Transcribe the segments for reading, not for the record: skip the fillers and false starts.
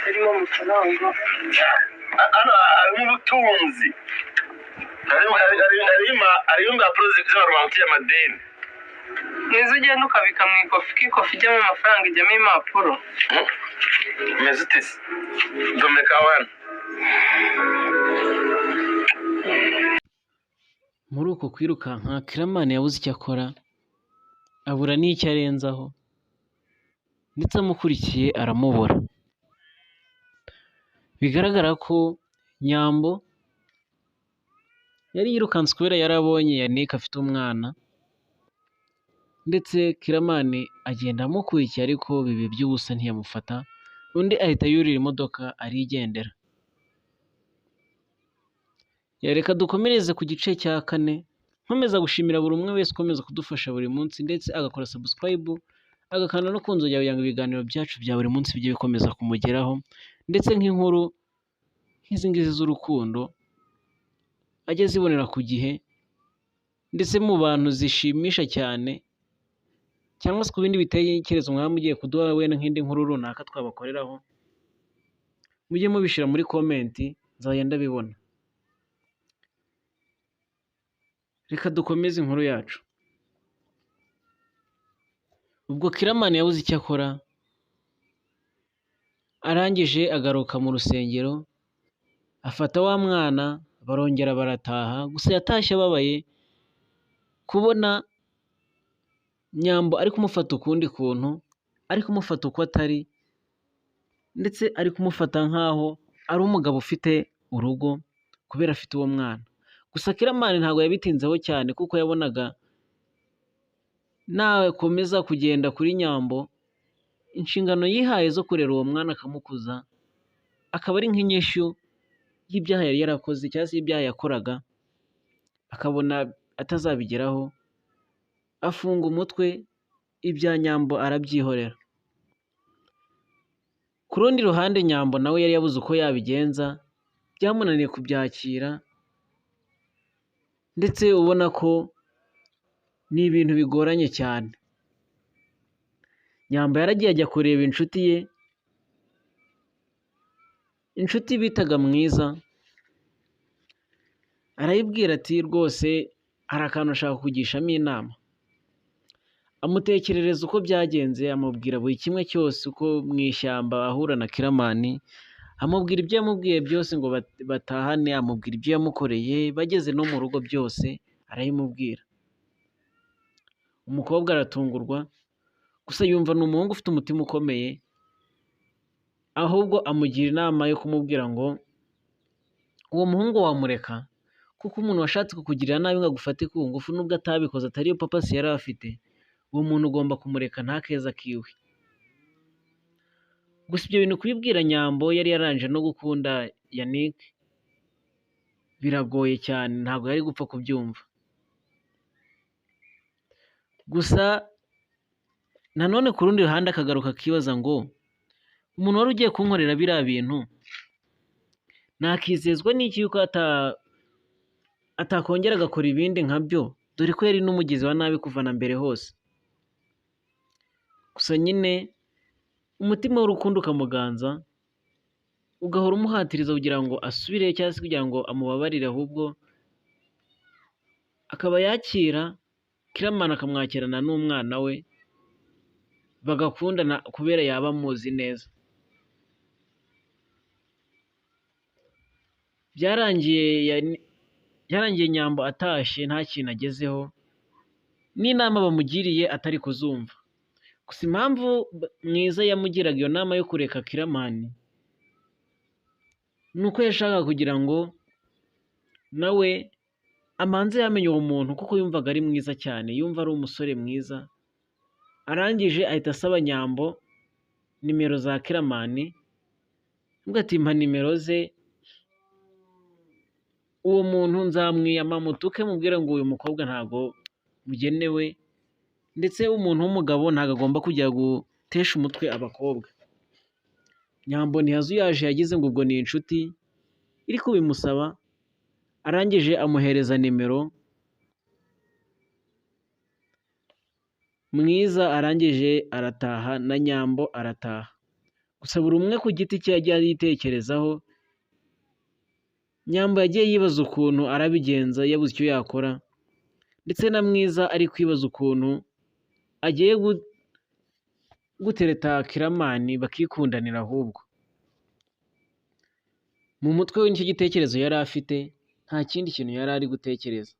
irimo amafaranga hano harimo ubutunzi, harimo impapuro z'abantu amadeni. mwiza ugenda ukabika mu ikofi k'ikofi ijyamo amafaranga ijyamo impapuro. Meze ute se? Domeka wana. Muri uko kwirukanka Kiramani yabuze icyo akora, abura n'icyo arenzaho, ndetse amukurikiye aramubura. Bigaragara ko Nyambo yari yirukanse kubera yari abonye Yannick afite umwana, ndetse Kiramani agenda amukurikiye ariko bibi by'ubusa ntiyamufata, undi ahita yurira imodoka arigendera. Reka dukomereze ku gice cya 4, nkomeza gushimira buri umwe wese ukomeza kudufasha buri munsi, ndetse agakora subscribe, agakanda no ku nzogera kugira ngo ibiganiro byacu bya buri munsi bijye bikomeza kumugeraho, ndetse nk'inkuru nk'izi ngizi z'urukundo ajye zibonera ku gihe, ndetse mu bantu zishimisha cyane, cyangwa se ku bindi bitekerezo mwaba mugiye kuduha wenda nk'indi nkuru runaka twabakoreraho, mujye mubishyira muri komenti nzajya ndabibona. Reka dukomeze inkuru yacu. Ubwo Kiramani yabuze icyo akora, arangije agaruka mu rusengero, afata wa mwana barongera barataha. Gusa yatashye ababaye kubona Nyambo ari kumufata ukundi kuntu, ari kumufata uko atari, ndetse ari kumufata nk'aho ari umugabo ufite urugo kubera afite uwo mwana. Gusa Kiramani ntabwo yabitinzeho cyane, kuko yabonaga nakomeza kugenda kuri Nyambo, inshingano yihaye zo kurera uwo mwana akamukuza akaba ari nk'inyishyu y'ibyaha yari yarakoze cyangwa se ibyaha yakoraga, akabona atazabigeraho, afunga umutwe, ibya Nyambo arabyihorera. Ku rundi ruhande Nyambo nawe yari yabuze uko yabigenza, byamunaniye kubyakira, ndetse ubona ko ni ibintu bigoranye cyane. Nyambo yaragiye ajya kureba inshuti ye, inshuti bitaga Mwiza, arayibwira ati rwose hari akantu ashaka kugishamo inama. Amutekerereza uko byagenze, amubwira buri kimwe cyose, uko mu ishyamba ahura na Kiramani, amubwira ibyo yamubwiye byose ngo batahane, amubwira ibyo yamukoreye, bageze no mu rugo byose arayimubwira. Umukobwa aratungurwa, gusa yumva ni umuhungu ufite umutima ukomeye, ahubwo amugira inama yo kumubwira ngo uwo muhungu wamureka, kuko umuntu washatse kukugirira nabi ngo agufate ku ngufu nubwo atabikoze, atariyo papa se yari afite, uwo muntu ugomba kumureka nta keza kiwe. Gusa ibyo bintu kubibwira Nyambo yari yaranje no gukunda Yannick biragoye cyane, ntabwo yari gupfa kubyumva. Gusa nanone ku rundi ruhande akagaruka akibaza ngo umuntu wari ugiye kunkorera biriya bintu nakizezwa n'iki yuko atakongera agakora ibindi nkabyo, dore ko yari n'umugizi wa nabi kuva na mbere hose. Gusa nyine umutima w'urukundo ukamuganza, ugahora umuhatiriza kugira ngo asubire, cyangwa se kugira ngo amubabarire, ahubwo akaba yakira Kiramani akamwakirana n'umwana we, bagakundana kubera yaba amuzi neza. Byarangiye Nyambo atashye nta kintu agezeho, n'inama bamugiriye atari kuzumva. Gusa impamvu Mwiza yamugiraga iyo nama yo kureka Kiramani, ni uko yashakaga kugira ngo nawe amanze yamenye uwo muntu, kuko yumvaga ari mwiza cyane, yumva ari umusore mwiza. Arangije ahita asaba Nyambo nimero za Kiramani, ubwo ati mpa nimero ze, uwo muntu nzamwiyama mutuke, mubwire ngo uyu mukobwa ntago mugenewe, ndetse umuntu w'umugabo ntago agomba kujya gutesha umutwe abakobwa. Nyambo ntiyazuyaje, yagize ngo ubwo ni inshuti iri kubimusaba. Arangije amuhereza nimero, Mwiza arangije arataha na Nyambo arataha. gusa buri umwe ku giti cye yagiye yitekerezaho. Nyambo yagiye yibaza ukuntu arabigenza yabuze icyo yakora, ndetse na Mwiza ari kwibaza ukuntu agiye gutereta Kiramani bakikundanira. Ahubwo mu mutwe we nicyo gitekerezo yari afite, nta kindi kintu yari ari gutekereza.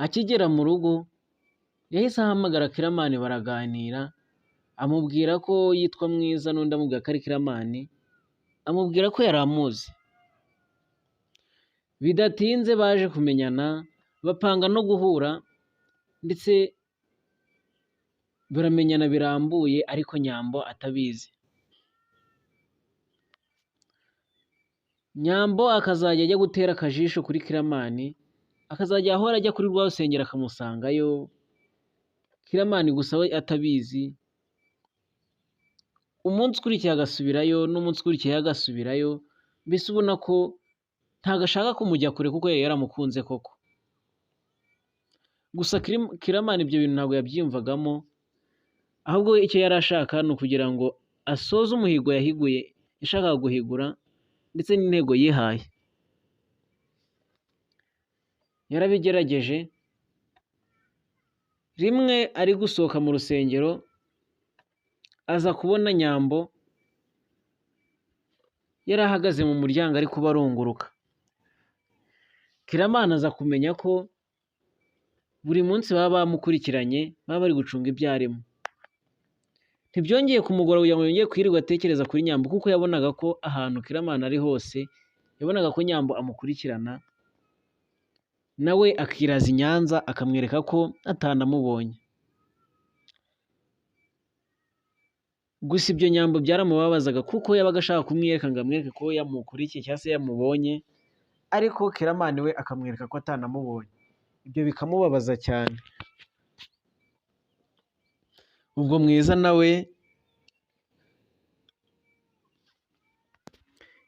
Akigera mu rugo yahise ahamagara Kiramani baraganira, amubwira ko yitwa Mwiza, n'undi amubwira ko ari Kiramani, amubwira ko yari amuzi. Bidatinze baje kumenyana, bapanga no guhura, ndetse baramenyana birambuye, ariko Nyambo atabizi. Nyambo akazajya ajya gutera akajisho kuri Kiramani, akazajya ahora ajya kuri rwa rusengero akamusangayo, Kiramani gusa we atabizi. Umunsi ukurikiye agasubirayo, n'umunsi ukurikiye agasubirayo, mbese ubona ko ntabwo ashaka kumujya kure kuko yari yaramukunze koko. Gusa Kiramani ibyo bintu ntabwo yabyiyumvagamo, ahubwo icyo yari ashaka ni ukugira ngo asoze umuhigo yahiguye, yashakaga guhigura, ndetse n'intego yihaye. Yarabigerageje. Rimwe ari gusohoka mu rusengero aza kubona Nyambo yari ahagaze mu muryango ari kubarunguruka. Kiramani aza kumenya ko buri munsi baba bamukurikiranye, baba bari gucunga ibyo arimo. Ntibyongeye kumugora kugira ngo yongere kwirirwa atekereza kuri Nyambo, kuko yabonaga ko ahantu Kiramani ari hose, yabonaga ko Nyambo amukurikirana, nawe akiraza i Nyanza akamwereka ko atanamubonye. Gusa ibyo Nyambo byaramubabazaga, kuko yabaga ashaka kumwereka ngo amwereke ko yamukurikiye cyangwa se yamubonye, ariko Kiramani we akamwereka ko atanamubonye. Ibyo bikamubabaza cyane. Ubwo Mwiza nawe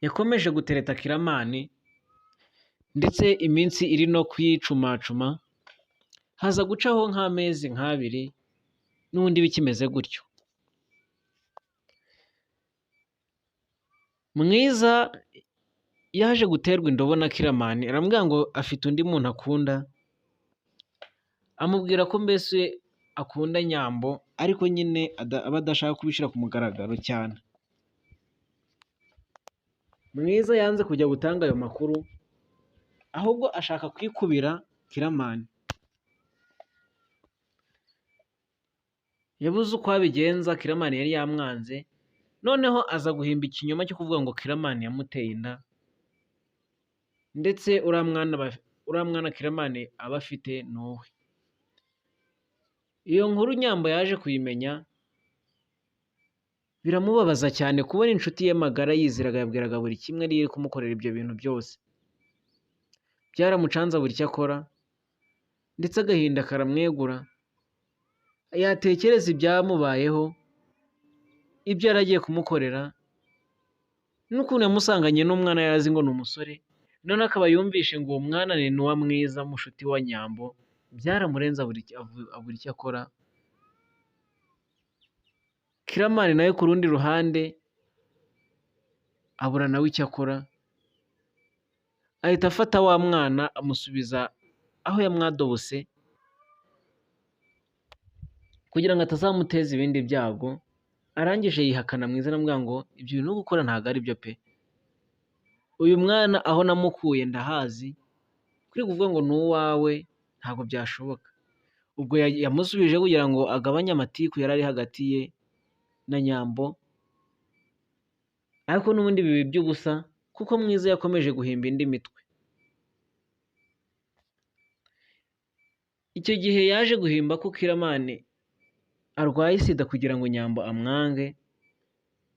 yakomeje gutereta Kiramani, ndetse iminsi iri no kwicumacuma, haza gucaho nk'amezi nk'abiri, n'ubundi bikimeze gutyo. Mwiza yaje guterwa indobo na Kiramani, aramubwira ngo afite undi muntu akunda, amubwira ko mbese akunda Nyambo, ariko nyine aba adashaka kubishyira ku mugaragaro cyane. Mwiza yanze kujya gutanga ayo makuru, ahubwo ashaka kwikubira Kiramani. Yabuze uko abigenza, Kiramani yari yamwanze, noneho aza guhimba ikinyoma cyo kuvuga ngo Kiramani yamuteye inda, ndetse uriya mwana Kiramani aba afite ni uwe. Iyo nkuru Nyambo yaje kuyimenya, biramubabaza cyane kubona inshuti ye magara yizeraga, yabwiraga buri kimwe ari kumukorera ibyo bintu byose. Byaramucanza buri icyo akora, ndetse agahinda karamwegura. Yatekereza ibyamubayeho, ibyo yari agiye kumukorera, n'ukuntu yamusanganye n'umwana yari azi ngo ni umusore, none akaba yumvishe ngo uwo mwana ni uwa Mwiza, mushuti wa Nyambo. Byaramurenze abura icyo akora. Kiramani nawe ku rundi ruhande abura nawe icyo akora, ahita afata wa mwana amusubiza aho yamwadobose, kugira ngo atazamuteza ibindi byago. Arangije yihakana Mwiza, aramubwira ngo ibyo bintu gukora ntabwo ari byo pe, uyu mwana aho namukuye ndahazi, kuri kuvuga ngo ni uwawe ntabwo byashoboka. Ubwo yamusubije kugira ngo agabanye amatiku yari ari hagati ye na Nyambo, ariko n'ubundi bibi by'ubusa, kuko Mwiza yakomeje guhimba indi mitwe. Icyo gihe yaje guhimba ko Kiramani arwaye sida kugira ngo Nyambo amwange,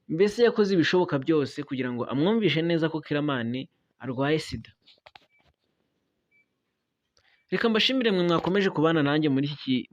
mbese yakoze ibishoboka byose kugira ngo amwumvishe neza ko Kiramani arwaye sida. Reka mbashimire mwe mwakomeje kubana nanjye muri iki